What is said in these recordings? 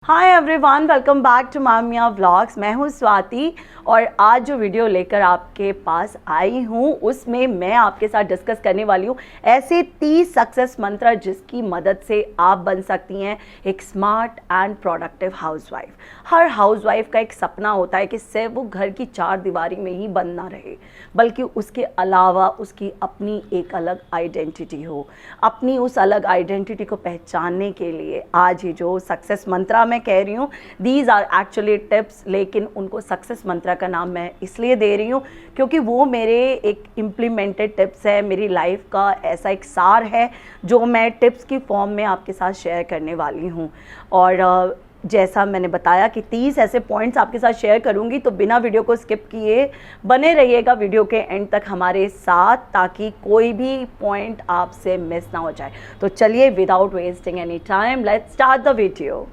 Hi everyone, welcome back to Mamiya vlogs. मैं हूँ स्वाति और आज जो वीडियो लेकर आपके पास आई हूँ उसमें मैं आपके साथ डिस्कस करने वाली हूँ ऐसे 30 सक्सेस मंत्र जिसकी मदद से आप बन सकती हैं एक smart and productive housewife. Her housewife का एक सपना होता है कि सिर्फ वो घर की चार दीवारी में ही बंद ना रहे, बल्कि उसके अलावा उसकी अपनी एक अलग आइडेंटिटी हो। अपनी उस अलग आइडेंटिटी को पहचानने के लिए आज ये जो सक्सेस मंत्र मैं कह रही हूँ, दीज आर एक्चुअली टिप्स, लेकिन उनको सक्सेस मंत्रा का नाम मैं इसलिए दे रही हूँ क्योंकि वो मेरे एक इम्प्लीमेंटेड टिप्स है, मेरी लाइफ का ऐसा एक सार है जो मैं टिप्स की फॉर्म में आपके साथ शेयर करने वाली हूँ। और जैसा मैंने बताया कि 30 ऐसे पॉइंट्स आपके साथ शेयर करूंगी, तो बिना वीडियो को स्किप किए बने रहिएगा वीडियो के एंड तक हमारे साथ, ताकि कोई भी पॉइंट आपसे मिस ना हो जाए। तो चलिए without wasting any time let's start the video.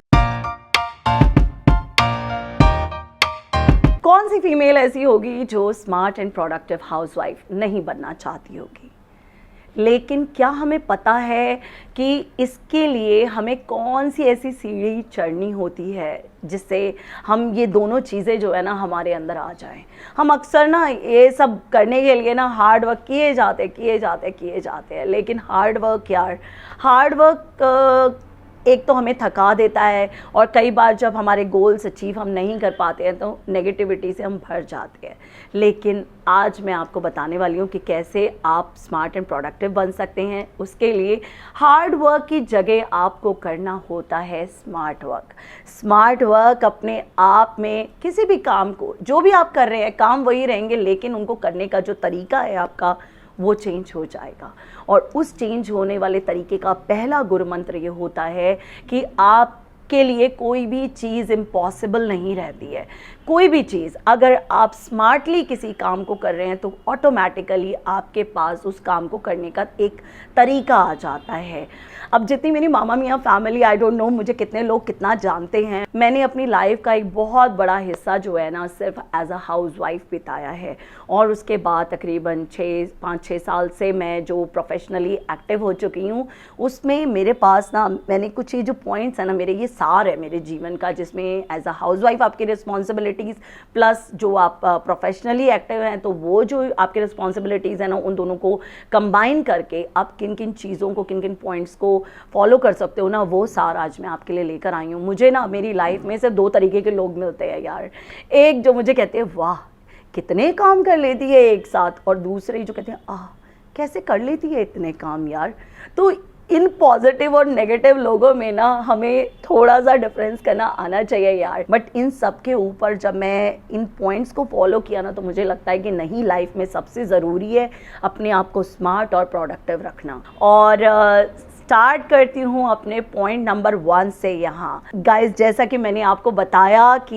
कौन सी फीमेल ऐसी होगी जो स्मार्ट एंड प्रोडक्टिव हाउसवाइफ नहीं बनना चाहती होगी? लेकिन क्या हमें पता है कि इसके लिए हमें कौन सी ऐसी सीढ़ी चढ़नी होती है जिससे हम ये दोनों चीज़ें जो है ना हमारे अंदर आ जाएं। हम अक्सर ना ये सब करने के लिए ना हार्ड वर्क किए जाते हैं, लेकिन हार्ड वर्क एक तो हमें थका देता है, और कई बार जब हमारे गोल्स अचीव हम नहीं कर पाते हैं तो नेगेटिविटी से हम भर जाते हैं। लेकिन आज मैं आपको बताने वाली हूँ कि कैसे आप स्मार्ट एंड प्रोडक्टिव बन सकते हैं। उसके लिए हार्ड वर्क की जगह आपको करना होता है स्मार्ट वर्क अपने आप में किसी भी काम को, जो भी आप कर रहे हैं काम वही रहेंगे, लेकिन उनको करने का जो तरीका है आपका वो चेंज हो जाएगा। और उस चेंज होने वाले तरीके का पहला गुरु मंत्र ये होता है कि आपके लिए कोई भी चीज़ इम्पॉसिबल नहीं रहती है। कोई भी चीज़ अगर आप स्मार्टली किसी काम को कर रहे हैं तो ऑटोमेटिकली आपके पास उस काम को करने का एक तरीका आ जाता है। अब जितनी मेरी मामा मियाँ फैमिली, आई डोंट नो मुझे कितने लोग कितना जानते हैं, मैंने अपनी लाइफ का एक बहुत बड़ा हिस्सा जो है ना सिर्फ एज अ हाउसवाइफ बिताया है। और उसके बाद तकरीबन 5-6 साल से मैं जो प्रोफेशनली एक्टिव हो चुकी हूँ, उसमें मेरे पास ना मैंने कुछ ये जो पॉइंट्स हैं ना, मेरे ये सार है मेरे जीवन का, जिसमें एज अ हाउसवाइफ आपकी रिस्पॉन्सिबिलिटीज़ प्लस जो आप प्रोफेशनली एक्टिव हैं तो वो जो आपकी रिस्पॉन्सिबिलिटीज़ हैं ना, उन दोनों को कंबाइन करके आप किन किन चीज़ों को, किन किन पॉइंट्स को फॉलो कर सकते हो ना, वो सारा आज मैं आपके लिए लेकर आई हूँ। मुझे ना मेरी लाइफ में सिर्फ 2 तरीके के लोग मिलते हैं यार। एक जो मुझे कहते हैं वाह कितने काम कर लेती है एक साथ, और दूसरे जो कहते हैं कैसे कर लेती है इतने काम यार। तो इन पॉजिटिव और नेगेटिव लोगों में ना हमें थोड़ा सा डिफरेंस करना आना चाहिए यार। बट इन सब के ऊपर जब मैं इन पॉइंट्स को फॉलो किया ना, तो मुझे लगता है कि नहीं, लाइफ में सबसे ज़रूरी है अपने आप को स्मार्ट और प्रोडक्टिव रखना। और स्टार्ट करती हूँ अपने पॉइंट नंबर 1 से। यहाँ गाइस, जैसा कि मैंने आपको बताया कि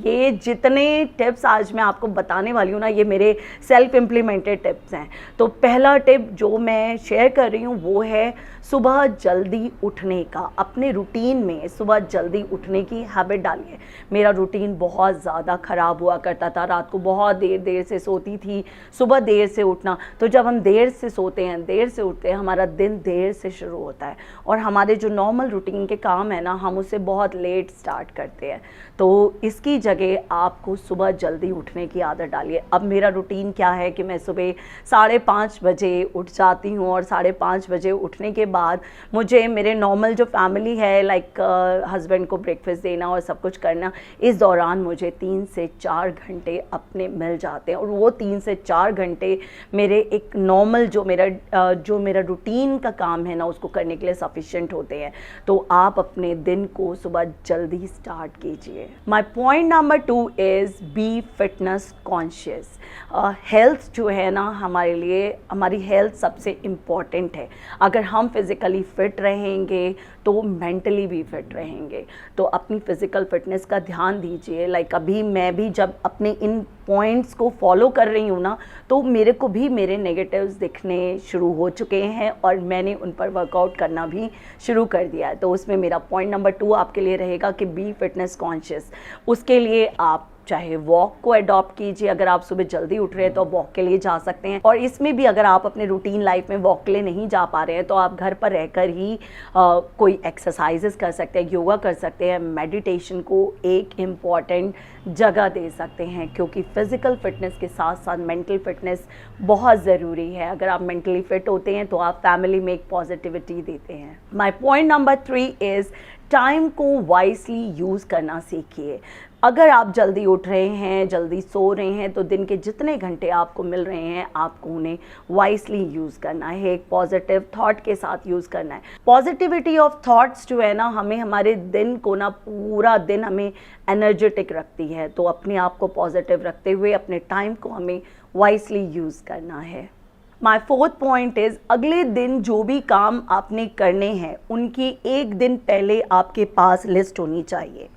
ये जितने टिप्स आज मैं आपको बताने वाली हूँ ना, ये मेरे सेल्फ इम्प्लीमेंटेड टिप्स हैं। तो पहला टिप जो मैं शेयर कर रही हूँ वो है सुबह जल्दी उठने का। अपने रूटीन में सुबह जल्दी उठने की हैबिट डालिए। मेरा रूटीन बहुत ज़्यादा ख़राब हुआ करता था, रात को बहुत देर से सोती थी, सुबह देर से उठना। तो जब हम देर से सोते हैं, देर से उठते हैं, हमारा दिन देर से शुरू होता है, और हमारे जो नॉर्मल रूटीन के काम है ना, हम उससे बहुत लेट स्टार्ट करते हैं। तो इसकी जगह आपको सुबह जल्दी उठने की आदत डालिए। अब मेरा रूटीन क्या है कि मैं सुबह 5:30 बजे उठ जाती हूँ, और 5:30 बजे उठने के बाद मुझे मेरे नॉर्मल जो फैमिली है, लाइक हस्बैंड को ब्रेकफास्ट देना और सब कुछ करना, इस दौरान मुझे 3 से 4 घंटे अपने मिल जाते हैं। और वो 3 से 4 घंटे मेरे एक नॉर्मल जो मेरा रूटीन का काम है ना, उसको करने के लिए सफिशिएंट होते हैं। तो आप अपने दिन को सुबह जल्दी स्टार्ट कीजिए। My point number 2 is be fitness conscious. Health जो है ना हमारे लिए, हमारी हेल्थ सबसे इम्पॉर्टेंट है। अगर हम फिज़िकली फिट रहेंगे तो मेंटली भी फिट रहेंगे। तो अपनी फ़िज़िकल फिटनेस का ध्यान दीजिए। लाइक अभी मैं भी जब अपने इन पॉइंट्स को फॉलो कर रही हूँ ना, तो मेरे को भी मेरे नेगेटिव्स दिखने शुरू हो चुके हैं, और मैंने उन पर वर्कआउट करना भी शुरू कर दिया है। तो उसमें मेरा पॉइंट नंबर 2 आपके लिए रहेगा कि बी फिटनेस कॉन्शियस। उसके लिए आप चाहे वॉक को अडॉप्ट कीजिए, अगर आप सुबह जल्दी उठ रहे हैं तो वॉक के लिए जा सकते हैं। और इसमें भी अगर आप अपने रूटीन लाइफ में वॉक के लिए नहीं जा पा रहे हैं तो आप घर पर रहकर ही कोई एक्सरसाइजेस कर सकते हैं, योगा कर सकते हैं, मेडिटेशन को एक इम्पॉर्टेंट जगह दे सकते हैं, क्योंकि फिज़िकल फिटनेस के साथ साथ मेंटल फिटनेस बहुत ज़रूरी है। अगर आप मेंटली फिट होते हैं तो आप फैमिली में एक पॉजिटिविटी देते हैं। My point number 3 is time को वाइसली यूज़ करना सीखिए। अगर आप जल्दी उठ रहे हैं, जल्दी सो रहे हैं, तो दिन के जितने घंटे आपको मिल रहे हैं आपको उन्हें वाइसली यूज़ करना है, एक पॉजिटिव थॉट के साथ यूज़ करना है। पॉजिटिविटी ऑफ थॉट्स जो है ना, हमें हमारे दिन को ना, पूरा दिन हमें एनर्जेटिक रखती है। तो अपने आप को पॉजिटिव रखते हुए अपने टाइम को हमें वाइसली यूज़ करना है। माय 4th पॉइंट इज़ अगले दिन जो भी काम आपने करने हैं उनकी एक दिन पहले आपके पास लिस्ट होनी चाहिए।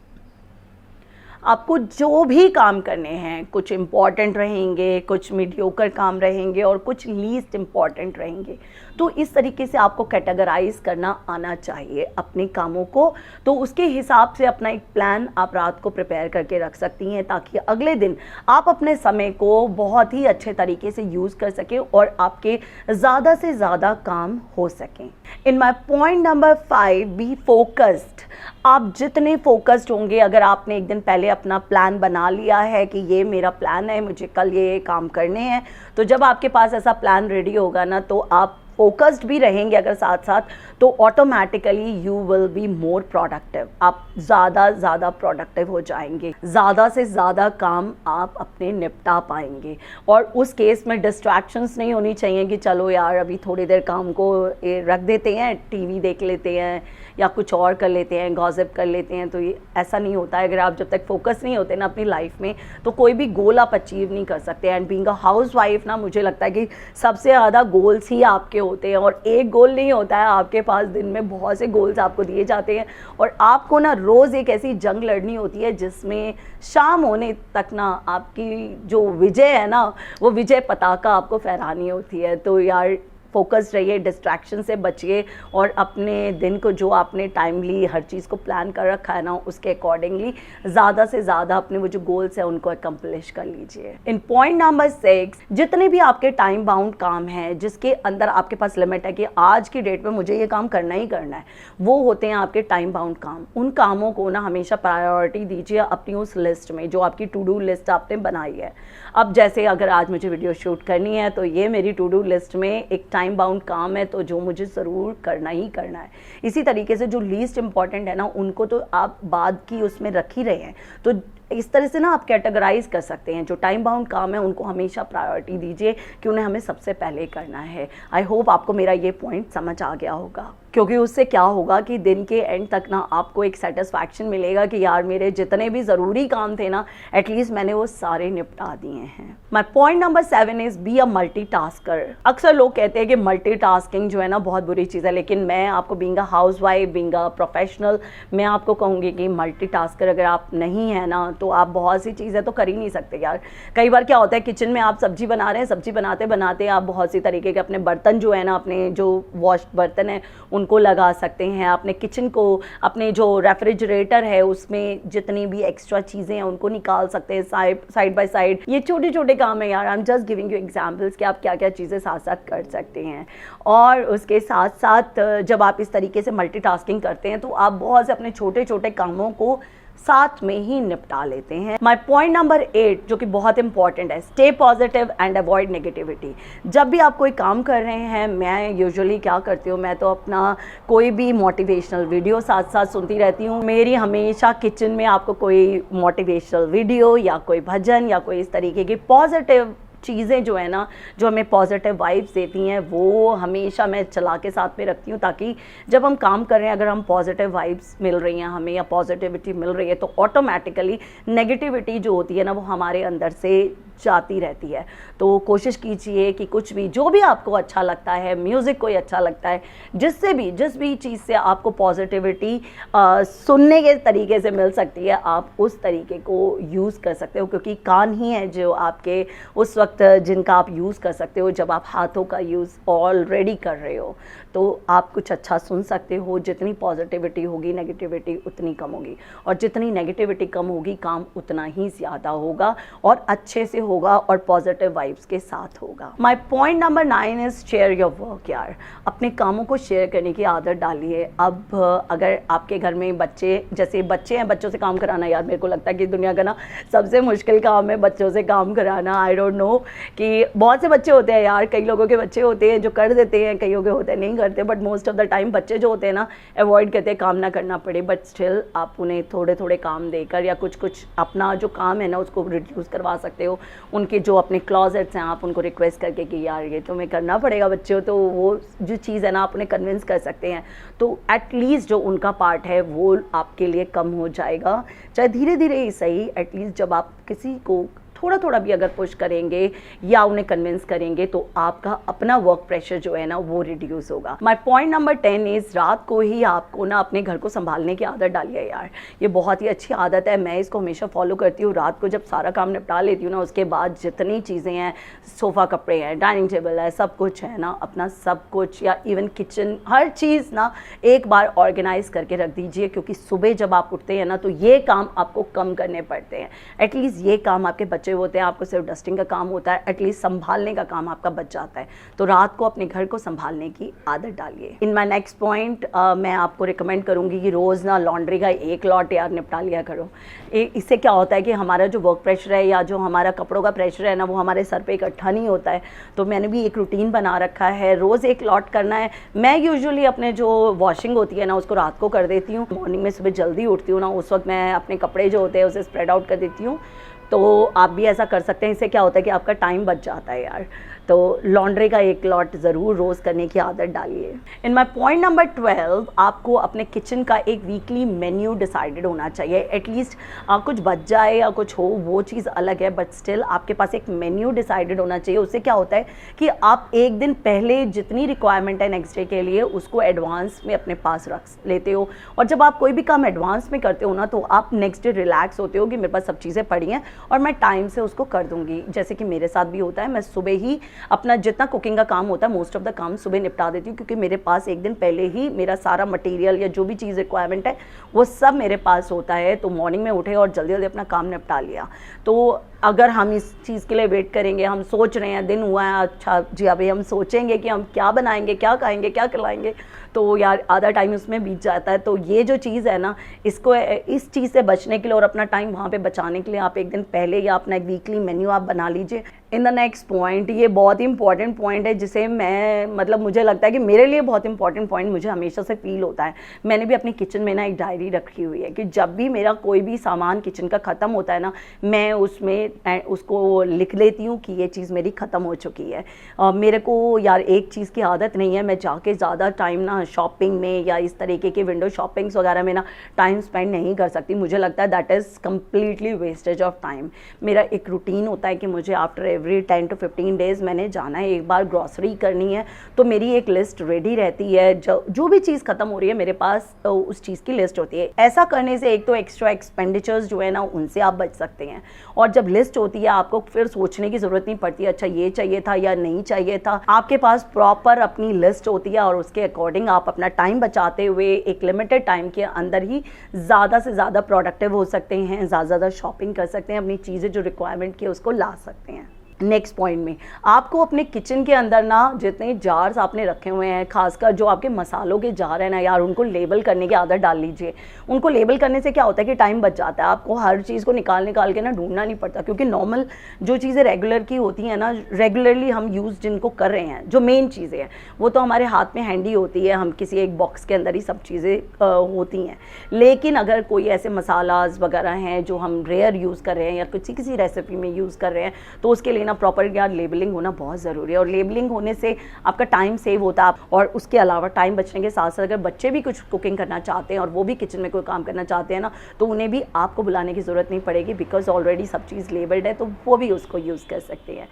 आपको जो भी काम करने हैं, कुछ इम्पॉर्टेंट रहेंगे, कुछ मीडियोकर काम रहेंगे और कुछ लीस्ट इम्पॉर्टेंट रहेंगे। तो इस तरीके से आपको कैटेगराइज करना आना चाहिए अपने कामों को। तो उसके हिसाब से अपना एक प्लान आप रात को प्रिपेयर करके रख सकती हैं, ताकि अगले दिन आप अपने समय को बहुत ही अच्छे तरीके से यूज़ कर सकें और आपके ज़्यादा से ज़्यादा काम हो सकें। In my point number 5, be focused. आप जितने फोकस्ड होंगे, अगर आपने एक दिन पहले अपना प्लान बना लिया है कि ये मेरा प्लान है, मुझे कल ये काम करने हैं, तो जब आपके पास ऐसा प्लान रेडी होगा ना, तो आप फोकस्ड भी रहेंगे अगर साथ साथ, तो automatically you will be more productive. आप ज़्यादा प्रोडक्टिव हो जाएंगे, ज़्यादा से ज़्यादा काम आप अपने निपटा पाएंगे। और उस केस में डिस्ट्रैक्शंस नहीं होनी चाहिए कि चलो यार अभी थोड़ी देर काम को रख देते हैं, टीवी देख लेते हैं या कुछ और कर लेते हैं, गॉसिप कर लेते हैं। तो ये ऐसा नहीं होता है। अगर आप जब तक फोकस नहीं होते ना अपनी लाइफ में, तो कोई भी गोल आप अचीव नहीं कर सकते। And being a house wife ना, मुझे लगता है कि सबसे ज़्यादा गोल्स ही आपके होते हैं, और एक गोल नहीं होता है आपके पास, दिन में बहुत से गोल्स आपको दिए जाते हैं। और आपको ना रोज़ एक ऐसी जंग लड़नी होती है जिसमें शाम होने तक ना आपकी जो विजय है ना, वो विजय पताका आपको फहरानी होती है। तो यार फोकस्ड रहिए, डिस्ट्रैक्शन से बचिए और अपने दिन को जो आपने टाइमली हर चीज़ को प्लान कर रखा है ना, उसके अकॉर्डिंगली ज़्यादा से ज़्यादा अपने वो जो गोल्स हैं उनको अकम्प्लिश कर लीजिए। इन पॉइंट नंबर 6, जितने भी आपके टाइम बाउंड काम हैं, जिसके अंदर आपके पास लिमिट है कि आज की डेट में मुझे ये काम करना ही करना है, वो होते हैं आपके टाइम बाउंड काम। उन कामों को ना हमेशा प्रायोरिटी दीजिए अपनी उस लिस्ट में, जो आपकी टू डू लिस्ट आपने बनाई है। अब जैसे अगर आज मुझे वीडियो शूट करनी है, तो ये मेरी टू डू लिस्ट में एक टाइम बाउंड काम है, तो जो मुझे ज़रूर करना ही करना है। इसी तरीके से जो लीस्ट इंपॉर्टेंट है ना, उनको तो आप बाद की उसमें रख ही रहे हैं। तो इस तरह से ना आप कैटेगराइज कर सकते हैं। जो टाइम बाउंड काम है उनको हमेशा प्रायोरिटी दीजिए कि उन्हें हमें सबसे पहले करना है। आई होप आपको मेरा ये पॉइंट समझ आ गया होगा, क्योंकि उससे क्या होगा कि दिन के एंड तक ना आपको एक सेटिस्फैक्शन मिलेगा कि यार मेरे जितने भी ज़रूरी काम थे ना, एटलीस्ट मैंने वो सारे निपटा दिए हैं। My point number 7 is be a multitasker. अक्सर लोग कहते हैं कि मल्टीटास्किंग जो है ना बहुत बुरी चीज़ है, लेकिन मैं आपको being a house wife, being a professional, मैं आपको कहूँगी कि मल्टीटास्कर अगर आप नहीं है ना, तो आप बहुत सी चीज़ें तो कर ही नहीं सकते यार। कई बार क्या होता है, किचन में आप सब्जी बना रहे हैं, सब्जी बनाते बनाते आप बहुत सी तरीके के अपने बर्तन जो है ना, अपने जो वॉश बर्तन है उनको लगा सकते हैं। अपने किचन को, अपने जो रेफ्रिजरेटर है उसमें जितनी भी एक्स्ट्रा चीज़ें हैं उनको निकाल सकते हैं साइड बाय साइड। ये छोटे छोटे काम है यार, I am just giving you examples कि आप क्या क्या चीज़ें साथ साथ कर सकते हैं। और उसके साथ साथ जब आप इस तरीके से मल्टीटास्किंग करते हैं तो आप बहुत से अपने छोटे छोटे कामों को साथ में ही निपटा लेते हैं। माय पॉइंट नंबर 8 जो कि बहुत इंपॉर्टेंट है, stay positive and avoid negativity. जब भी आप कोई काम कर रहे हैं, मैं यूजुअली क्या करती हूँ, मैं तो अपना कोई भी मोटिवेशनल वीडियो साथ साथ सुनती रहती हूँ। मेरी हमेशा किचन में आपको कोई मोटिवेशनल वीडियो या कोई भजन या कोई इस तरीके की पॉजिटिव चीज़ें जो है ना, जो हमें पॉजिटिव वाइब्स देती हैं, वो हमेशा मैं चला के साथ में रखती हूँ, ताकि जब हम काम कर रहे हैं अगर हम पॉजिटिव वाइब्स मिल रही हैं हमें या पॉजिटिविटी मिल रही है, तो ऑटोमेटिकली नेगेटिविटी जो होती है ना वो हमारे अंदर से जाती रहती है। तो कोशिश कीजिए कि कुछ भी, जो भी आपको अच्छा लगता है, म्यूज़िक कोई अच्छा लगता है, जिस भी चीज़ से आपको पॉजिटिविटी सुनने के तरीके से मिल सकती है, आप उस तरीके को यूज़ कर सकते हो, क्योंकि कान ही है जो आपके उस वक्त जिनका आप यूज़ कर सकते हो जब आप हाथों का यूज़ ऑलरेडी कर रहे हो। तो आप कुछ अच्छा सुन सकते हो। जितनी पॉजिटिविटी होगी, नेगेटिविटी उतनी कम होगी, और जितनी नेगेटिविटी कम होगी, काम उतना ही ज़्यादा होगा और अच्छे से होगा और पॉजिटिव वाइब्स के साथ होगा। My point number 9 is share your work. यार, अपने कामों को शेयर करने की आदत डालिए। अब अगर आपके घर में जैसे बच्चे हैं, बच्चों से काम कराना, यार मेरे को लगता है कि दुनिया का ना सबसे मुश्किल काम है बच्चों से काम कराना। आई डोंट नो कि बहुत से बच्चे होते हैं यार, कई लोगों के बच्चे होते हैं जो कर देते हैं, कईयों के होते हैं नहीं करते, but most of the time बच्चे जो होते हैं ना अवॉइड करते हैं काम ना करना पड़े। बट स्टिल आप उन्हें थोड़े थोड़े काम देकर या कुछ अपना जो काम है ना उसको रिड्यूस करवा सकते हो। उनके जो अपने क्लॉजेट्स हैं आप उनको रिक्वेस्ट करके कि यार ये तुम्हें करना पड़ेगा बच्चों, तो वो जो चीज़ है ना आप उन्हें कन्विंस कर सकते हैं। तो एटलीस्ट जो उनका पार्ट है वो आपके लिए कम हो जाएगा, चाहे धीरे धीरे ही सही। एटलीस्ट जब आप किसी को थोड़ा थोड़ा भी अगर पुश करेंगे या उन्हें कन्विंस करेंगे तो आपका अपना वर्क प्रेशर जो है ना वो रिड्यूस होगा। माय पॉइंट नंबर 10 इज़ रात को ही आपको ना अपने घर को संभालने की आदत डालिए। यार ये बहुत ही अच्छी आदत है, मैं इसको हमेशा फॉलो करती हूँ। रात को जब सारा काम निपटा लेती हूँ ना, उसके बाद जितनी चीज़ें हैं, सोफ़ा कपड़े हैं, डाइनिंग टेबल है, सब कुछ है ना, अपना सब कुछ या इवन किचन, हर चीज़ ना एक बार ऑर्गेनाइज करके रख दीजिए, क्योंकि सुबह जब आप उठते हैं ना तो ये काम आपको कम करने पड़ते हैं। एटलीस्ट ये काम आपके बच्चे होते हैं, आपको सिर्फ डस्टिंग का काम होता है, एटलीस्ट संभालने का काम आपका बच जाता है। तो रात को अपने घर को संभालने की आदत डालिए। इन माय नेक्स्ट पॉइंट मैं आपको रिकमेंड करूंगी कि रोज़ ना लॉन्ड्री का एक लॉट यार निपटा लिया करो। इससे क्या होता है कि हमारा जो वर्क प्रेशर है या जो हमारा कपड़ों का प्रेशर है ना वो हमारे सर पे इकट्ठा नहीं होता है। तो मैंने भी एक रूटीन बना रखा है, रोज़ एक लॉट करना है। मैं यूजुअली अपने जो वॉशिंग होती है ना उसको रात को कर देती हूँ। मॉर्निंग में सुबह जल्दी उठती हूँ ना, उस वक्त मैं अपने कपड़े जो होते हैं उसे स्प्रेड आउट कर देती हूँ। तो आप भी ऐसा कर सकते हैं। इससे क्या होता है कि आपका टाइम बच जाता है यार। तो लॉन्ड्री का एक लॉट ज़रूर रोज़ करने की आदत डालिए। इन माय पॉइंट नंबर 12, आपको अपने किचन का एक वीकली मेन्यू डिसाइडेड होना चाहिए। एटलीस्ट कुछ बच जाए या कुछ हो वो चीज़ अलग है, बट स्टिल आपके पास एक मेन्यू डिसाइडेड होना चाहिए। उससे क्या होता है कि आप एक दिन पहले जितनी रिक्वायरमेंट है नेक्स्ट डे के लिए उसको एडवांस में अपने पास रख लेते हो, और जब आप कोई भी काम एडवांस में करते हो ना तो आप नेक्स्ट डे रिलैक्स होते हो कि मेरे पास सब चीज़ें पड़ी हैं और मैं टाइम से उसको कर दूंगी। जैसे कि मेरे साथ भी होता है, मैं सुबह ही अपना जितना कुकिंग का काम होता है मोस्ट ऑफ द काम सुबह निपटा देती हूँ, क्योंकि मेरे पास एक दिन पहले ही मेरा सारा मटेरियल या जो भी चीज़ रिक्वायरमेंट है वो सब मेरे पास होता है। तो मॉर्निंग में उठे और जल्दी जल्दी अपना काम निपटा लिया। तो अगर हम इस चीज़ के लिए वेट करेंगे, हम सोच रहे हैं दिन हुआ है, अच्छा जी अभी हम सोचेंगे कि हम क्या बनाएंगे, क्या खाएंगे, क्या खिलाएंगे, तो यार आधा टाइम उसमें बीत जाता है। तो ये जो चीज़ है ना, इसको इस चीज़ से बचने के लिए और अपना टाइम वहाँ पे बचाने के लिए आप एक दिन पहले या अपना एक वीकली मेन्यू आप बना लीजिए। इन द नेक्स्ट पॉइंट, ये बहुत ही इंपॉर्टेंट पॉइंट है जिसे मैं मुझे लगता है कि मेरे लिए बहुत इंपॉर्टेंट पॉइंट मुझे हमेशा से फील होता है। मैंने भी अपनी किचन में ना एक डायरी रखी हुई है कि जब भी मेरा कोई भी सामान किचन का ख़त्म होता है ना, मैं उसको लिख लेती हूँ कि ये चीज़ मेरी ख़त्म हो चुकी है। मेरे को यार एक चीज़ की आदत नहीं है, मैं जाके ज़्यादा टाइम ना शॉपिंग में या इस तरीके के विंडो शॉपिंग्स वगैरह में ना टाइम स्पेंड नहीं कर सकती। मुझे लगता है that is completely wastage of time. मेरा एक रूटीन होता है कि मुझे आफ्टर एवरी 10 to 15 डेज़ मैंने जाना है, एक बार ग्रॉसरी करनी है, तो मेरी एक लिस्ट रेडी रहती है। जो भी चीज़ ख़त्म हो रही है मेरे पास तो उस चीज़ की लिस्ट होती है। ऐसा करने से एक तो एक्स्ट्रा एक्सपेंडिचर्स जो है ना उनसे आप बच सकते हैं, और जब लिस्ट होती है आपको फिर सोचने की ज़रूरत नहीं पड़ती अच्छा ये चाहिए था या नहीं चाहिए था। आपके पास प्रॉपर अपनी लिस्ट होती है और उसके अकॉर्डिंग आप अपना टाइम बचाते हुए एक लिमिटेड टाइम के अंदर ही ज़्यादा से ज़्यादा प्रोडक्टिव हो सकते हैं, ज़्यादा शॉपिंग कर सकते हैं, अपनी चीज़ें जो रिक्वायरमेंट की उसको ला सकते हैं। नेक्स्ट पॉइंट में आपको अपने किचन के अंदर ना जितने जार्स आपने रखे हुए हैं, खासकर जो आपके मसालों के जार हैं ना यार, उनको लेबल करने की आदत डाल लीजिए। उनको लेबल करने से क्या होता है कि टाइम बच जाता है, आपको हर चीज़ को निकाल के ना ढूंढना नहीं पड़ता, क्योंकि नॉर्मल जो चीज़ें रेगुलर की होती हैं ना, रेगुलरली हम यूज़ जिनको कर रहे हैं, जो मेन चीज़ें हैं वो तो हमारे हाथ में हैंडी होती है, हम किसी एक बॉक्स के अंदर ही सब चीज़ें होती हैं। लेकिन अगर कोई ऐसे मसालाज वगैरह हैं जो हम रेयर यूज़ कर रहे हैं या किसी रेसिपी में यूज़ कर रहे हैं, तो उसके लिए ना प्रॉपर यार लेबलिंग होना बहुत ज़रूरी है, और लेबलिंग होने से आपका टाइम सेव होता है। और उसके अलावा टाइम बचने के साथ साथ अगर बच्चे भी कुछ कुकिंग करना चाहते हैं और वो भी किचन में कोई काम करना चाहते हैं ना, तो उन्हें भी आपको बुलाने की ज़रूरत नहीं पड़ेगी, बिकॉज ऑलरेडी सब चीज़ लेबल्ड है, तो वो भी उसको यूज़ कर सकते हैं।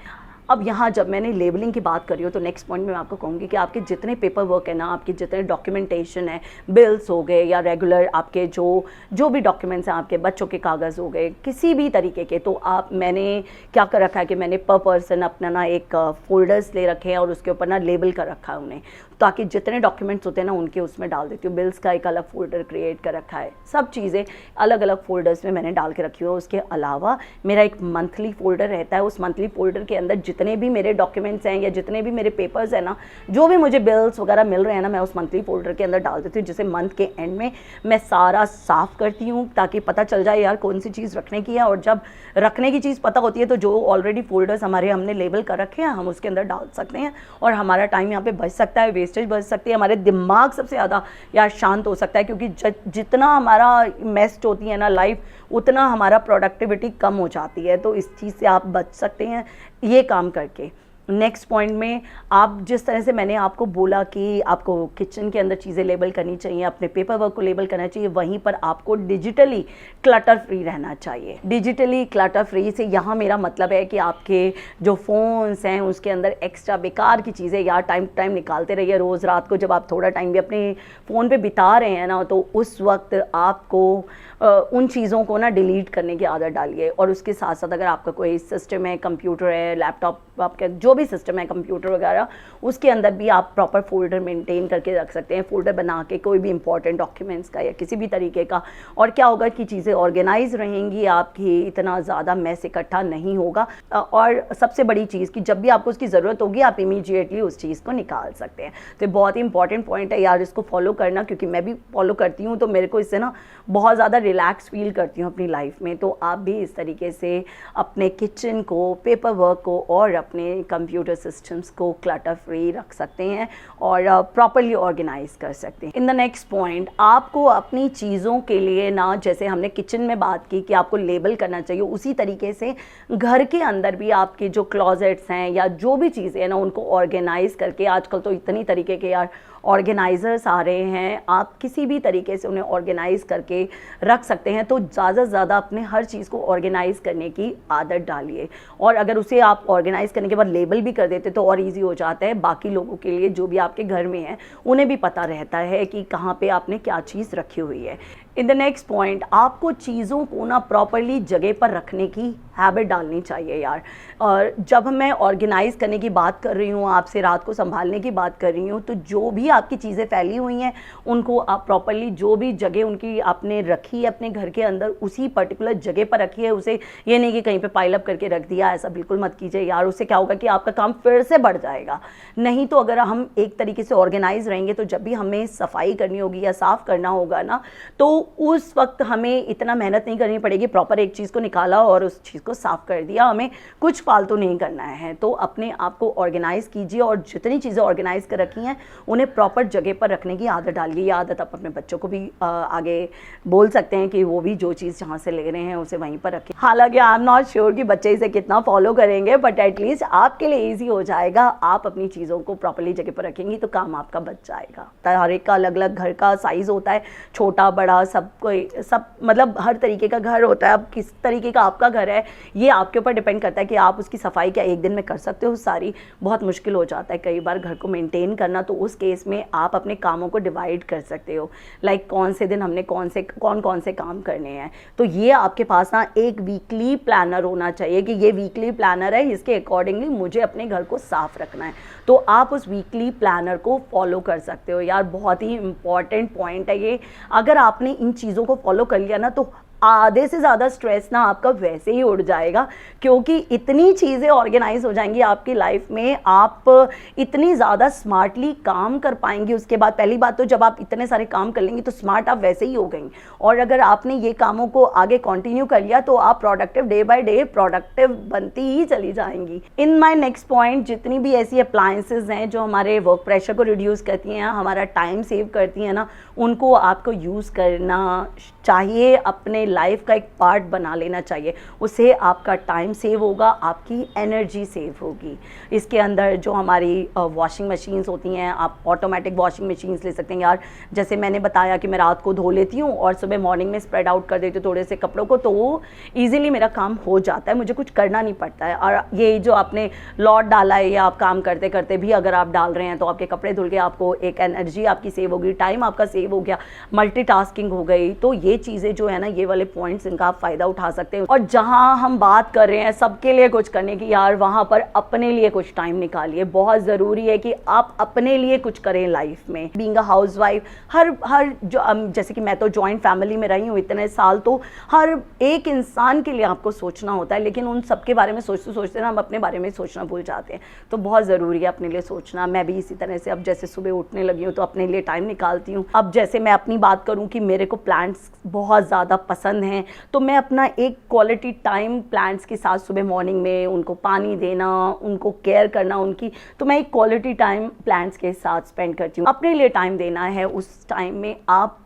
अब यहाँ जब मैंने लेबलिंग की बात करी हो तो नेक्स्ट पॉइंट में मैं आपको कहूँगी कि आपके जितने पेपर वर्क है ना, आपके जितने डॉक्यूमेंटेशन है, बिल्स हो गए या रेगुलर आपके जो भी डॉक्यूमेंट्स हैं, आपके बच्चों के कागज़ हो गए, किसी भी तरीके के, तो मैंने क्या कर रखा है कि मैंने पर पर्सन अपना ना एक फोल्डर्स ले रखे हैं और उसके ऊपर ना लेबल कर रखा है उन्हें, ताकि जितने डॉक्यूमेंट्स होते हैं ना उनके उसमें डाल देती हूँ। बिल्स का एक अलग फोल्डर क्रिएट कर रखा है, सब चीज़ें अलग अलग फोल्डर्स में मैंने डाल के रखी हुई है। उसके अलावा मेरा एक मंथली फोल्डर रहता है, उस मंथली फोल्डर के अंदर जितने भी मेरे डॉक्यूमेंट्स हैं या जितने भी मेरे पेपर्स हैं ना, जो भी मुझे बिल्स वगैरह मिल रहे हैं ना, मैं उस मंथली फोल्डर के अंदर डाल देती हूँ, जिसे मंथ के एंड में मैं सारा साफ़ करती हूँ, ताकि पता चल जाए यार कौन सी चीज़ रखने की है। और जब रखने की चीज़ पता होती है तो जो ऑलरेडी फोल्डर्स हमने लेबल कर रखे हैं हम उसके अंदर डाल सकते हैं, और हमारा टाइम यहाँ पे बच सकता है, वेस्टेज बच सकती है, हमारे दिमाग सबसे ज़्यादा यार शांत हो सकता है, क्योंकि जितना हमारा मेस्ड होती है ना लाइफ, उतना हमारा प्रोडक्टिविटी कम हो जाती है। तो इस चीज़ से आप बच सकते हैं ये काम करके। नेक्स्ट पॉइंट में आप जिस तरह से मैंने आपको बोला कि आपको किचन के अंदर चीज़ें लेबल करनी चाहिए, अपने पेपर वर्क को लेबल करना चाहिए, वहीं पर आपको डिजिटली क्लटर फ्री रहना चाहिए। डिजिटली क्लटर फ्री से यहाँ मेरा मतलब है कि आपके जो फ़ोन्स हैं उसके अंदर एक्स्ट्रा बेकार की चीज़ें यार टाइम टू टाइम निकालते रहिए। रोज़ रात को जब आप थोड़ा टाइम भी अपने फ़ोन पे बिता रहे हैं ना, तो उस वक्त आपको उन चीज़ों को ना डिलीट करने की आदत डालिए। और उसके साथ साथ अगर आपका कोई सिस्टम है, कंप्यूटर है, लैपटॉप, आपका जो भी सिस्टम है कंप्यूटर वगैरह, उसके अंदर भी आप प्रॉपर फोल्डर मेंटेन करके रख सकते हैं, फोल्डर बना के कोई भी इंपॉर्टेंट डॉक्यूमेंट्स का या किसी भी तरीके का। और क्या होगा कि चीज़ें ऑर्गेनाइज रहेंगी, आपकी इतना ज़्यादा मैस इकट्ठा नहीं होगा। और सबसे बड़ी चीज़ कि जब भी आपको उसकी ज़रूरत होगी आप इमीडिएटली उस चीज़ को निकाल सकते हैं। तो बहुत ही इंपॉर्टेंट पॉइंट है यार, इसको फॉलो करना, क्योंकि मैं भी फॉलो करती हूँ, तो मेरे को इससे ना बहुत ज़्यादा रिलैक्स फील करती हूँ अपनी लाइफ में। तो आप भी इस तरीके से अपने किचन को, पेपर वर्क को और अपने कंप्यूटर सिस्टम्स को क्लटर फ्री रख सकते हैं और प्रॉपरली ऑर्गेनाइज कर सकते हैं। इन द नेक्स्ट पॉइंट, आपको अपनी चीज़ों के लिए ना, जैसे हमने किचन में बात की कि आपको लेबल करना चाहिए, उसी तरीके से घर के अंदर भी आपके जो क्लॉजेट्स हैं या जो भी चीज़ें हैं ना, उनको ऑर्गेनाइज करके, आजकल तो इतनी तरीके के यार ऑर्गेनाइजर्स आ रहे हैं, आप किसी भी तरीके से उन्हें ऑर्गेनाइज करके रख सकते हैं। तो ज़्यादा से ज़्यादा अपने हर चीज़ को ऑर्गेनाइज करने की आदत डालिए, और अगर उसे आप ऑर्गेनाइज करने के बाद लेबल भी कर देते तो और इजी हो जाता है बाकी लोगों के लिए, जो भी आपके घर में हैं उन्हें भी पता रहता है कि कहाँ पे आपने क्या चीज़ रखी हुई है। इन द नेक्स्ट पॉइंट, आपको चीज़ों को ना प्रॉपरली जगह पर रखने की हैबिट डालनी चाहिए यार। और जब मैं ऑर्गेनाइज करने की बात कर रही हूँ, आपसे रात को संभालने की बात कर रही हूँ, तो जो भी आपकी चीज़ें फैली हुई हैं उनको आप प्रॉपरली, जो भी जगह उनकी आपने रखी है अपने घर के अंदर, उसी पर्टिकुलर जगह पर रखी है। उसे ये नहीं कि कहीं पे पाइल अप करके रख दिया, ऐसा बिल्कुल मत कीजिए यार। उससे क्या होगा कि आपका काम फिर से बढ़ जाएगा। नहीं तो अगर हम एक तरीके से ऑर्गेनाइज रहेंगे तो जब भी हमें सफाई करनी होगी या साफ़ करना होगा ना, तो उस वक्त हमें इतना मेहनत नहीं करनी पड़ेगी। प्रॉपर एक चीज़ को निकाला और उस चीज़ को साफ़ कर दिया, हमें कुछ फालतू नहीं करना है। तो अपने आप को ऑर्गेनाइज़ कीजिए और जितनी चीज़ें ऑर्गेनाइज कर रखी हैं उन्हें प्रॉपर जगह पर रखने की आदत डालिए। ये आदत आप अपने बच्चों को भी आगे बोल सकते हैं कि वो भी जो चीज़ जहाँ से ले रहे हैं उसे वहीं पर रखें। हालांकि आई एम नॉट श्योर कि बच्चे इसे कितना फॉलो करेंगे, बट एटलीस्ट आपके लिए ईजी हो जाएगा। आप अपनी चीज़ों को प्रॉपरली जगह पर रखेंगी तो काम आपका बच जाएगा। हर एक का अलग अलग घर का साइज़ होता है, छोटा बड़ा सब मतलब हर तरीके का घर होता है। अब किस तरीके का आपका घर है ये आपके ऊपर डिपेंड करता है कि आप उसकी सफाई क्या एक दिन में कर सकते हो सारी, बहुत मुश्किल हो जाता है कई बार घर को मेंटेन करना। तो उस केस में आप अपने कामों को डिवाइड कर सकते हो, लाइक कौन से दिन हमने कौन कौन से काम करने हैं। तो ये आपके पास ना एक वीकली प्लानर होना चाहिए कि ये वीकली प्लानर है, इसके अकॉर्डिंगली मुझे अपने घर को साफ रखना है। तो आप उस वीकली प्लानर को फॉलो कर सकते हो यार। बहुत ही इंपॉर्टेंट पॉइंट है ये। अगर आपने इन चीज़ों को फॉलो कर लिया ना तो आधे से ज़्यादा स्ट्रेस ना आपका वैसे ही उड़ जाएगा, क्योंकि इतनी चीज़ें ऑर्गेनाइज हो जाएंगी आपकी लाइफ में, आप इतनी ज़्यादा स्मार्टली काम कर पाएंगी। उसके बाद पहली बात तो जब आप इतने सारे काम कर लेंगी तो स्मार्ट आप वैसे ही हो गई, और अगर आपने ये कामों को आगे कंटिन्यू कर लिया तो आप productive, day by day productive बनती ही चली जाएंगी। इन माय नेक्स्ट पॉइंट, जितनी भी ऐसी अप्लायंसेज हैं जो हमारे वर्क प्रेशर को रिड्यूस करती हैं, हमारा टाइम सेव करती हैं ना, उनको आपको यूज़ करना चाहिए, अपने लाइफ का एक पार्ट बना लेना चाहिए। उससे आपका टाइम सेव होगा, आपकी एनर्जी सेव होगी। इसके अंदर जो हमारी वॉशिंग मशीन्स होती हैं, आप ऑटोमेटिक वॉशिंग मशीन्स ले सकते हैं यार। जैसे मैंने बताया कि मैं रात को धो लेती हूँ और सुबह मॉर्निंग में स्प्रेड आउट कर देती हूँ थोड़े से कपड़ों को, तो वो ईजिली मेरा काम हो जाता है, मुझे कुछ करना नहीं पड़ता है। और ये जो आपने लॉट डाला है या आप काम करते करते भी अगर आप डाल रहे हैं तो आपके कपड़े धुल के आपको एक एनर्जी आपकी सेव होगी, टाइम आपका सेव हो गया, मल्टीटास्किंग हो गई। तो ये चीज़ें जो है ना, ये वाले पॉइंट्स, इनका आप फ़ायदा उठा सकते हैं। और जहां हम बात कर रहे हैं सबके लिए कुछ करने की यार, वहां पर अपने लिए कुछ टाइम निकालिए। बहुत ज़रूरी है कि आप अपने लिए कुछ करें लाइफ में। बीइंग अ हाउसवाइफ, हर जो जैसे कि मैं तो जॉइंट फैमिली में रही हूँ इतने साल, तो हर एक इंसान के लिए आपको सोचना होता है, लेकिन उन सबके बारे में सोचते सोचते ना हम अपने बारे में सोचना भूल जाते हैं। तो बहुत ज़रूरी है अपने लिए सोचना। मैं भी इसी तरह से अब जैसे सुबह उठने लगी हूँ तो अपने लिए टाइम निकालती हूँ। अब जैसे मैं अपनी बात करूँ कि मेरे को प्लांट्स बहुत ज़्यादा पसंद हैं, तो मैं अपना एक क्वालिटी टाइम प्लांट्स के साथ सुबह मॉर्निंग में उनको पानी देना, उनको केयर करना उनकी, तो मैं एक क्वालिटी टाइम प्लांट्स के साथ स्पेंड करती हूँ। अपने लिए टाइम देना है, उस टाइम में आप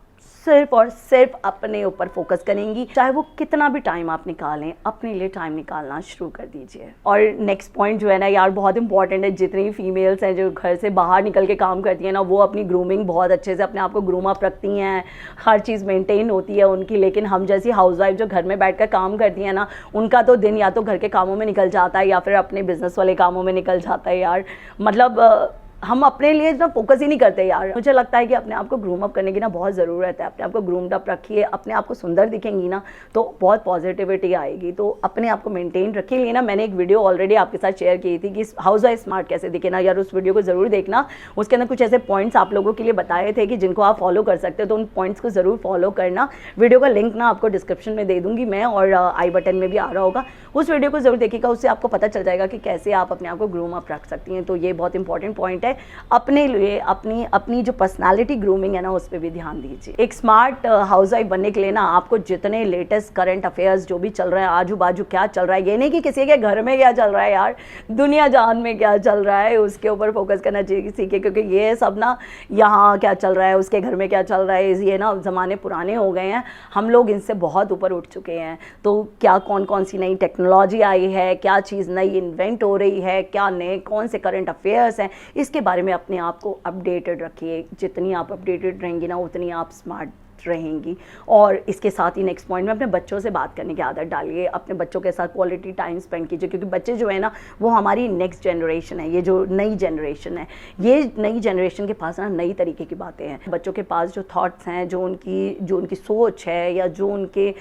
सिर्फ और सिर्फ अपने ऊपर फोकस करेंगी, चाहे वो कितना भी टाइम आप निकालें, अपने लिए टाइम निकालना शुरू कर दीजिए। और नेक्स्ट पॉइंट जो है ना यार, बहुत इंपॉर्टेंट है। जितनी फीमेल्स हैं जो घर से बाहर निकल के काम करती हैं ना, वो अपनी ग्रूमिंग बहुत अच्छे से अपने आप को ग्रूम अप रखती हैं, हर चीज़ मेंटेन होती है उनकी। लेकिन हम जैसी हाउसवाइफ जो घर में बैठकर काम करती हैं ना, उनका तो दिन या तो घर के कामों में निकल जाता है या फिर अपने बिजनेस वाले कामों में निकल जाता है यार। मतलब हम अपने लिए ना फोकस ही नहीं करते यार। मुझे लगता है कि अपने आप को ग्रूम अप करने की ना बहुत ज़रूरत है। अपने आप को ग्रूम्ड अप रखिए, अपने आप को सुंदर दिखेंगी ना तो बहुत पॉजिटिविटी आएगी। तो अपने आप को मेंटेन रखिए ना। मैंने एक वीडियो ऑलरेडी आपके साथ शेयर की थी कि हाउस वाइफ स्मार्ट कैसे दिखे ना यार, उस वीडियो को ज़रूर देखना। उसके अंदर कुछ ऐसे पॉइंट्स आप लोगों के लिए बताए थे कि जिनको आप फॉलो कर सकते हो, तो उन पॉइंट्स को ज़रूर फॉलो करना। वीडियो का लिंक ना आपको डिस्क्रिप्शन में दे दूँगी मैं, और आई बटन में भी आ रहा होगा। उस वीडियो को ज़रूर देखिएगा, उससे आपको पता चल जाएगा कि कैसे आप अपने आप को ग्रूम अप रख सकती हैं। तो ये बहुत इंपॉर्टेंट पॉइंट है। अपने लिए अपनी जो पर्सनालिटी ग्रूमिंग है ना, उस पर भी ध्यान दीजिए। एक स्मार्ट हाउसवाइफ बनने के लिए ना आपको जितने लेटेस्ट करंट अफेयर्स जो भी चल रहे हैं, आजू बाजू क्या चल रहा है, ये नहीं कि किसी के घर में क्या चल रहा है यार, दुनिया जहान में क्या चल रहा है उसके ऊपर फोकस करना चाहिए सीखे। क्योंकि ये सब ना, यहाँ क्या चल रहा है, उसके घर में क्या चल रहा है, ये ना ज़माने पुराने हो गए हैं, हम लोग इनसे बहुत ऊपर उठ चुके हैं। तो क्या कौन कौन सी नई टेक्नोलॉजी आई है, क्या चीज़ नई इन्वेंट हो रही है, क्या नए कौन से करंट अफेयर्स हैं, इसके बारे में अपने आप को अपडेटेड रखिए। जितनी आप अपडेटेड रहेंगी ना, उतनी आप स्मार्ट रहेंगी। और इसके साथ ही नेक्स्ट पॉइंट में अपने बच्चों से बात करने की आदत डालिए। अपने बच्चों के साथ क्वालिटी टाइम स्पेंड कीजिए, क्योंकि बच्चे जो है ना, वो हमारी नेक्स्ट जनरेशन है। ये जो नई जनरेशन है, ये नई जनरेशन के पास ना नई तरीके की बातें हैं। बच्चों के पास जो थॉट्स हैं, जो उनकी सोच है, या जो उनके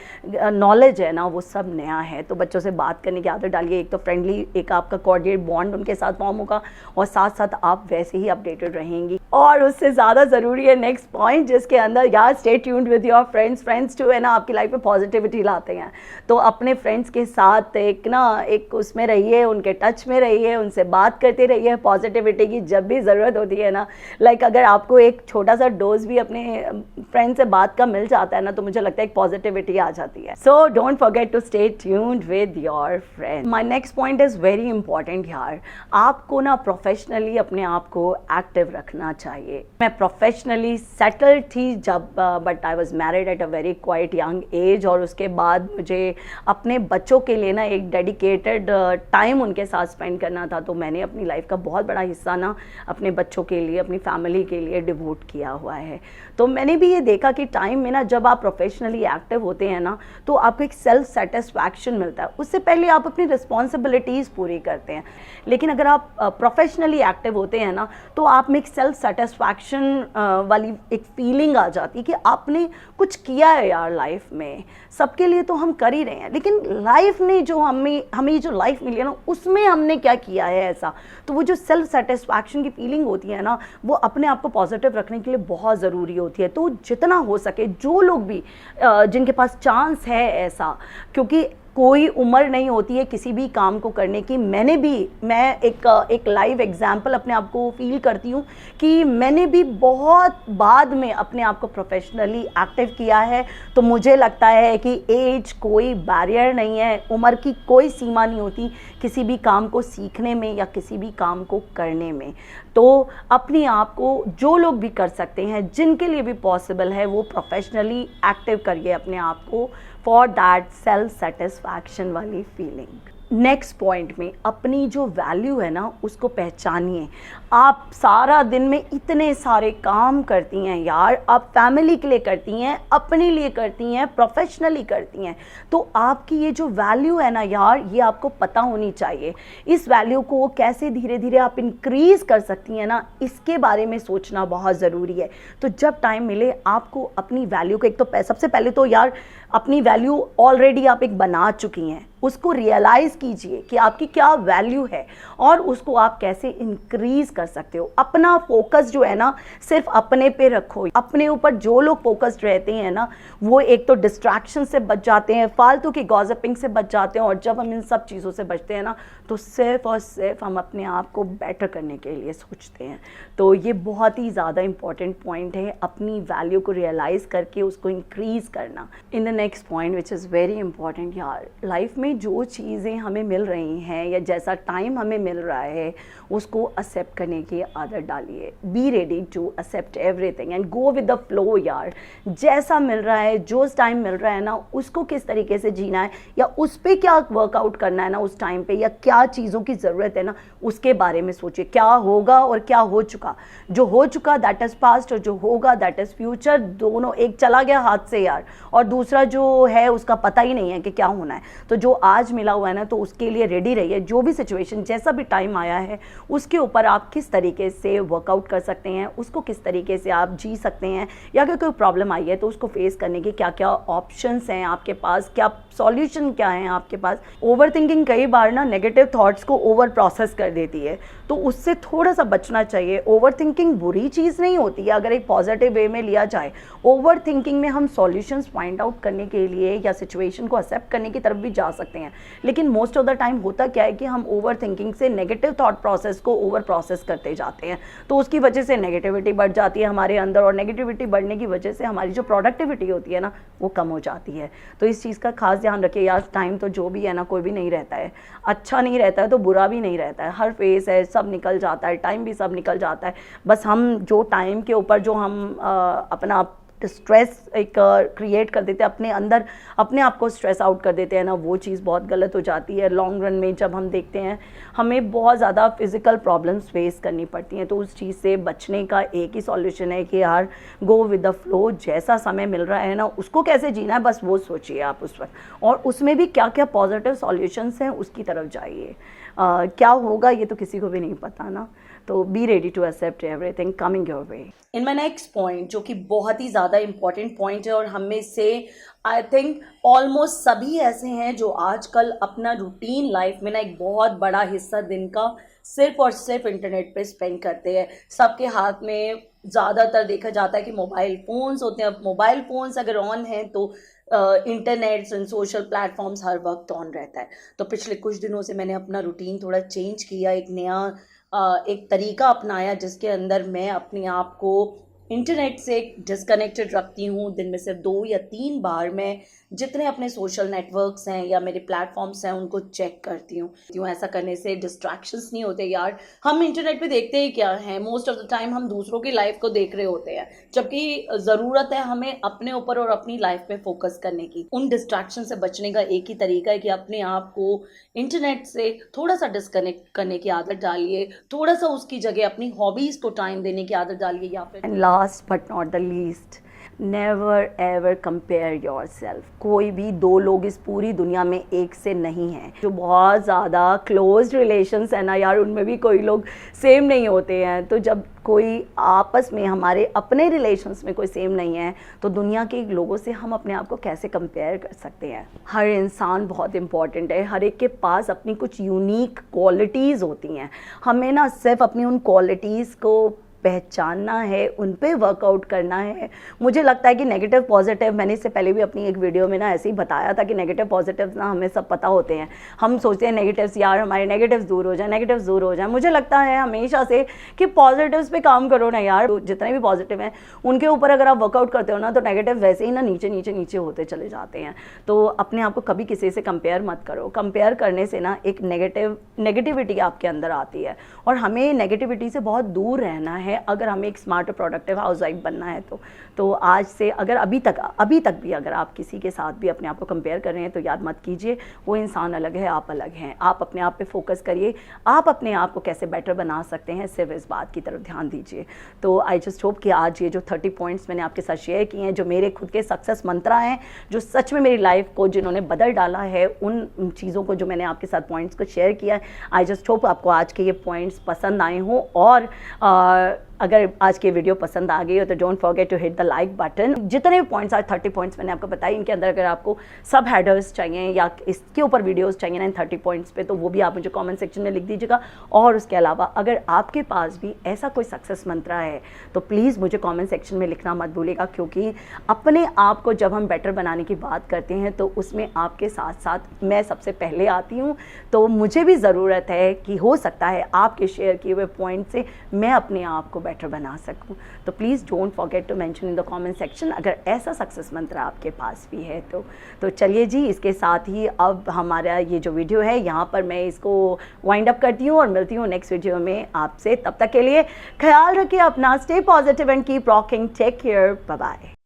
नॉलेज है ना, वो सब नया है। तो बच्चों से बात करने की आदत डालिए। एक तो फ्रेंडली, एक आपका कोऑर्डिनेट बॉन्ड उनके साथ फॉर्म होगा, और साथ साथ आप वैसे ही अपडेटेड रहेंगी। और उससे ज़्यादा ज़रूरी है नेक्स्ट पॉइंट, जिसके अंदर यार stay tuned with your friends जो है ना, आपकी लाइफ में पॉजिटिविटी लाते हैं। तो अपने फ्रेंड्स के साथ एक उसमें रहिए, उनके टच में रहिए, उनसे बात करते रहिए पॉजिटिविटी की जब भी ज़रूरत होती है ना। लाइक अगर आपको एक छोटा सा डोज भी अपने फ्रेंड से बात का मिल जाता है ना, तो मुझे लगता है एक पॉजिटिविटी आ जाती है। So don't forget to stay tuned with your friend. My next point is very important यार। आपको ना प्रोफेशनली अपने आप को एक्टिव रखना चाहिए। मैं प्रोफेशनली सेटल्ड थी जब, but I was married at a very quite young age, और उसके बाद मुझे अपने बच्चों के लिए ना एक डेडिकेटेड टाइम उनके साथ स्पेंड करना था। तो मैंने अपनी लाइफ का बहुत बड़ा हिस्सा ना अपने बच्चों के लिए, अपनी फैमिली के लिए डिवोट किया हुआ है। तो मैंने भी ये देखा कि टाइम में ना, जब आप प्रोफेशनली एक्टिव होते हैं ना, तो आपको एक सेल्फ सेटिस्फैक्शन मिलता है। उससे पहले आप अपनी रिस्पॉन्सिबिलिटीज़ पूरी करते हैं। लेकिन अगर आप प्रोफेशनली एक्टिव होते हैं ना, तो आप में एक सेल्फ सेटिस्फैक्शन वाली एक फीलिंग आ जाती है कि आपने कुछ किया है यार लाइफ में। सबके लिए तो हम कर ही रहे हैं, लेकिन लाइफ ने जो हमें जो लाइफ मिली है ना, उसमें हमने क्या किया है ऐसा। तो वो जो सेल्फ सेटिस्फैक्शन की फीलिंग होती है ना, वो अपने आप को पॉजिटिव रखने के लिए बहुत ज़रूरी होती है। तो जितना हो सके, जो लोग भी जिनके पास चांस है ऐसा, क्योंकि कोई उम्र नहीं होती है किसी भी काम को करने की। मैं एक लाइव एग्जांपल अपने आप को फील करती हूँ कि मैंने भी बहुत बाद में अपने आप को प्रोफेशनली एक्टिव किया है। तो मुझे लगता है कि एज कोई बैरियर नहीं है, उम्र की कोई सीमा नहीं होती किसी भी काम को सीखने में या किसी भी काम को करने में। तो अपने आप को जो लोग भी कर सकते हैं, जिनके लिए भी पॉसिबल है, वो प्रोफेशनली एक्टिव करिए अपने आप को फॉर दैट सेल्फ सेटिस्फैक्शन वाली फीलिंग। नेक्स्ट पॉइंट में अपनी जो वैल्यू है ना उसको पहचानिए। आप सारा दिन में इतने सारे काम करती हैं यार, आप फैमिली के लिए करती हैं, अपने लिए करती हैं, प्रोफेशनली करती हैं, तो आपकी ये जो वैल्यू है ना यार, ये आपको पता होनी चाहिए। इस वैल्यू को कैसे धीरे धीरे आप इंक्रीज़ कर सकती हैं ना, इसके बारे में सोचना बहुत ज़रूरी है। तो जब टाइम मिले आपको अपनी वैल्यू को, एक तो सबसे पहले तो यार अपनी वैल्यू ऑलरेडी आप एक बना चुकी हैं, उसको रियलाइज़ कीजिए कि आपकी क्या वैल्यू है और उसको आप कैसे इंक्रीज़ कर सकते हो। अपना फोकस जो है ना सिर्फ अपने पे रखो। अपने ऊपर जो लोग फोकस्ड रहते हैं ना, वो एक तो डिस्ट्रैक्शन से बच जाते हैं, फालतू की गॉसिपिंग से बच जाते हैं, और जब हम इन सब चीज़ों से बचते हैं ना तो सिर्फ और सिर्फ हम अपने आप को बेटर करने के लिए सोचते हैं। तो ये बहुत ही ज़्यादा इंपॉर्टेंट पॉइंट है, अपनी वैल्यू को रियलाइज़ करके उसको इंक्रीज़ करना। In the next point which is very important यार, लाइफ में जो चीज़ें हमें मिल रही हैं या जैसा टाइम हमें मिल रहा है उसको एक्सेप्ट करने की आदत डालिए। Be ready to accept everything and go with the flow यार। जैसा मिल रहा है, जो टाइम मिल रहा है ना, उसको किस तरीके से जीना है या उस पर क्या वर्कआउट करना है ना उस टाइम पे, या क्या चीज़ों की ज़रूरत है ना उसके बारे में सोचिए। क्या होगा और क्या हो चुका, जो हो चुका दैट इज़ पास्ट और जो होगा दैट इज़ फ्यूचर। दोनों, एक चला गया हाथ से यार और दूसरा जो है उसका पता ही नहीं है कि क्या होना है। तो जो आज मिला हुआ है ना, तो उसके लिए रेडी रहिए। जो भी सिचुएशन, जैसा भी टाइम आया है, उसके ऊपर आप किस तरीके से वर्कआउट कर सकते हैं, उसको किस तरीके से आप जी सकते हैं, या अगर कोई प्रॉब्लम आई है तो उसको फेस करने के क्या क्या ऑप्शंस हैं आपके पास, क्या सॉल्यूशन क्या है आपके पास। ओवर थिंकिंग कई बार ना नेगेटिव थॉट्स को ओवर प्रोसेस कर देती है, तो उससे थोड़ा सा बचना चाहिए। ओवर थिंकिंग बुरी चीज़ नहीं होती है अगर एक पॉजिटिव वे में लिया जाए। ओवर थिंकिंग में हम सॉल्यूशंस फाइंड आउट करने के लिए या सिचुएशन को एक्सेप्ट करने की तरफ भी जा सकते हैं, लेकिन मोस्ट ऑफ द टाइम होता क्या है कि हम ओवर थिंकिंग से नेगेटिव थॉट प्रोसेस को ओवर प्रोसेस करते जाते हैं, तो उसकी वजह से नेगेटिविटी बढ़ जाती है हमारे अंदर, और नेगेटिविटी बढ़ने की वजह से हमारी जो प्रोडक्टिविटी होती है ना वो कम हो जाती है। तो इस चीज़ का खास ध्यान रखिए यार। टाइम तो जो भी है ना, कोई भी नहीं रहता है, अच्छा नहीं रहता है तो बुरा भी नहीं रहता है, हर फेस है, सब निकल जाता है, टाइम भी सब निकल जाता है। बस हम जो टाइम के ऊपर जो हम अपना स्ट्रेस एक क्रिएट कर देते हैं अपने अंदर, अपने आप को स्ट्रेस आउट कर देते हैं ना, वो चीज़ बहुत गलत हो जाती है। लॉन्ग रन में जब हम देखते हैं हमें बहुत ज़्यादा फिज़िकल प्रॉब्लम्स फेस करनी पड़ती हैं, तो उस चीज़ से बचने का एक ही सॉल्यूशन है कि यार गो विद द फ्लो। जैसा समय मिल रहा है ना उसको कैसे जीना है, बस वो सोचिए आप उस वक्त, और उसमें भी क्या क्या पॉजिटिव सॉल्यूशंस हैं उसकी तरफ जाइए। क्या होगा ये तो किसी को भी नहीं पता ना, तो be ready to accept everything coming your way. In my next point, जो कि बहुत ही ज़्यादा इंपॉर्टेंट पॉइंट है, और हम में से आई थिंक ऑलमोस्ट सभी ऐसे हैं जो आजकल अपना रूटीन लाइफ में ना एक बहुत बड़ा हिस्सा दिन का सिर्फ और सिर्फ इंटरनेट पे स्पेंड करते हैं। सबके हाथ में ज़्यादातर देखा जाता है कि मोबाइल फ़ोन्स होते हैं। अब मोबाइल फ़ोन्स अगर ऑन हैं तो इंटरनेट्स एंड सोशल प्लेटफॉर्म्स हर वक्त ऑन रहता है। तो पिछले कुछ दिनों से मैंने अपना रूटीन थोड़ा चेंज किया, एक नया एक तरीका अपनाया जिसके अंदर मैं अपने आप को इंटरनेट से डिस्कनेक्टेड रखती हूँ। दिन में सिर्फ 2 या 3 बार मैं जितने अपने सोशल नेटवर्क्स हैं या मेरे प्लेटफॉर्म्स हैं उनको चेक करती हूँ। ऐसा करने से डिस्ट्रैक्शंस नहीं होते यार। हम इंटरनेट पे देखते ही क्या है, मोस्ट ऑफ द टाइम हम दूसरों की लाइफ को देख रहे होते हैं, जबकि ज़रूरत है हमें अपने ऊपर और अपनी लाइफ पे फोकस करने की। उन डिस्ट्रैक्शन से बचने का एक ही तरीका है कि अपने आप को इंटरनेट से थोड़ा सा डिस्कनेक्ट करने की आदत डालिए, थोड़ा सा उसकी जगह अपनी हॉबीज़ को टाइम देने की आदत डालिए। या फिर last but not the least, never ever compare your self. कोई भी 2 लोग इस पूरी दुनिया में एक से नहीं हैं। जो बहुत ज़्यादा क्लोज रिलेशंस है ना यार, उनमें भी कोई लोग सेम नहीं होते हैं। तो जब कोई आपस में, हमारे अपने रिलेशंस में कोई सेम नहीं है, तो दुनिया के लोगों से हम अपने आप को कैसे कंपेयर कर सकते हैं। हर इंसान बहुत इंपॉर्टेंट है, हर एक के पास अपनी कुछ यूनिक क्वालिटीज़ होती हैं। हमें ना सिर्फ अपनी उन क्वालिटीज़ को पहचानना है, उन पे वर्कआउट करना है। मुझे लगता है कि नेगेटिव पॉजिटिव, मैंने इससे पहले भी अपनी एक वीडियो में ना ऐसे ही बताया था कि नेगेटिव पॉजिटिव्स ना हमें सब पता होते हैं। हम सोचते हैं नेगेटिव्स, यार हमारे नेगेटिव्स दूर हो जाए, नेगेटिव्स दूर हो जाए। मुझे लगता है हमेशा से कि पॉजिटिव्स पे काम करो ना यार, जितने भी पॉजिटिव हैं उनके ऊपर अगर आप वर्कआउट करते हो ना तो नेगेटिव वैसे ही ना नीचे नीचे नीचे होते चले जाते हैं। तो अपने आप को कभी किसी से कंपेयर मत करो। कंपेयर करने से ना एक नेगेटिविटी आपके अंदर आती है, और हमें नेगेटिविटी से बहुत दूर रहना है अगर हमें एक स्मार्ट और प्रोडक्टिव हाउसवाइफ बनना है। तो आज से अगर अभी तक भी अगर आप किसी के साथ भी अपने आप को कंपेयर कर रहे हैं तो याद मत कीजिए, वो इंसान अलग है, आप अलग हैं। आप अपने आप पे फोकस करिए, आप अपने आप को कैसे बेटर बना सकते हैं, सिर्फ इस बात की तरफ ध्यान दीजिए। तो आई जस्ट होप कि आज ये जो 30 पॉइंट्स मैंने आपके साथ शेयर किए हैं, जो मेरे खुद के सक्सेस मंत्रा हैं, जो सच में मेरी लाइफ को जिन्होंने बदल डाला है, उन चीज़ों को जो मैंने आपके साथ पॉइंट्स को शेयर किया है, आई जस्ट होप आपको आज के ये पॉइंट्स पसंद आए हों। और अगर आज की वीडियो पसंद आ गई हो तो don't forget to hit the like button. जितने भी पॉइंट्स, आज 30 पॉइंट्स मैंने आपको बताई, इनके अंदर अगर आपको सब हेडर्स चाहिए या इसके ऊपर वीडियोस चाहिए ना इन 30 पॉइंट्स पे, तो वो भी आप मुझे कमेंट सेक्शन में लिख दीजिएगा। और उसके अलावा अगर आपके पास भी ऐसा कोई सक्सेस मंत्रा है तो प्लीज़ मुझे कमेंट सेक्शन में लिखना मत भूलिएगा, क्योंकि अपने आप को जब हम बेटर बनाने की बात करते हैं तो उसमें आपके साथ साथ मैं सबसे पहले आती हूँ। तो मुझे भी ज़रूरत है कि हो सकता है आपके शेयर किए हुए पॉइंट से मैं अपने आप को बेटर बना सकूं। तो please don't forget to mention in the comment section अगर ऐसा सक्सेस मंत्र आपके पास भी है तो चलिए जी, इसके साथ ही अब हमारा ये जो वीडियो है यहाँ पर मैं इसको वाइंड अप करती हूँ और मिलती हूँ नेक्स्ट वीडियो में आपसे। तब तक के लिए ख्याल रखिए अपना, stay positive and keep rocking, take care, bye bye.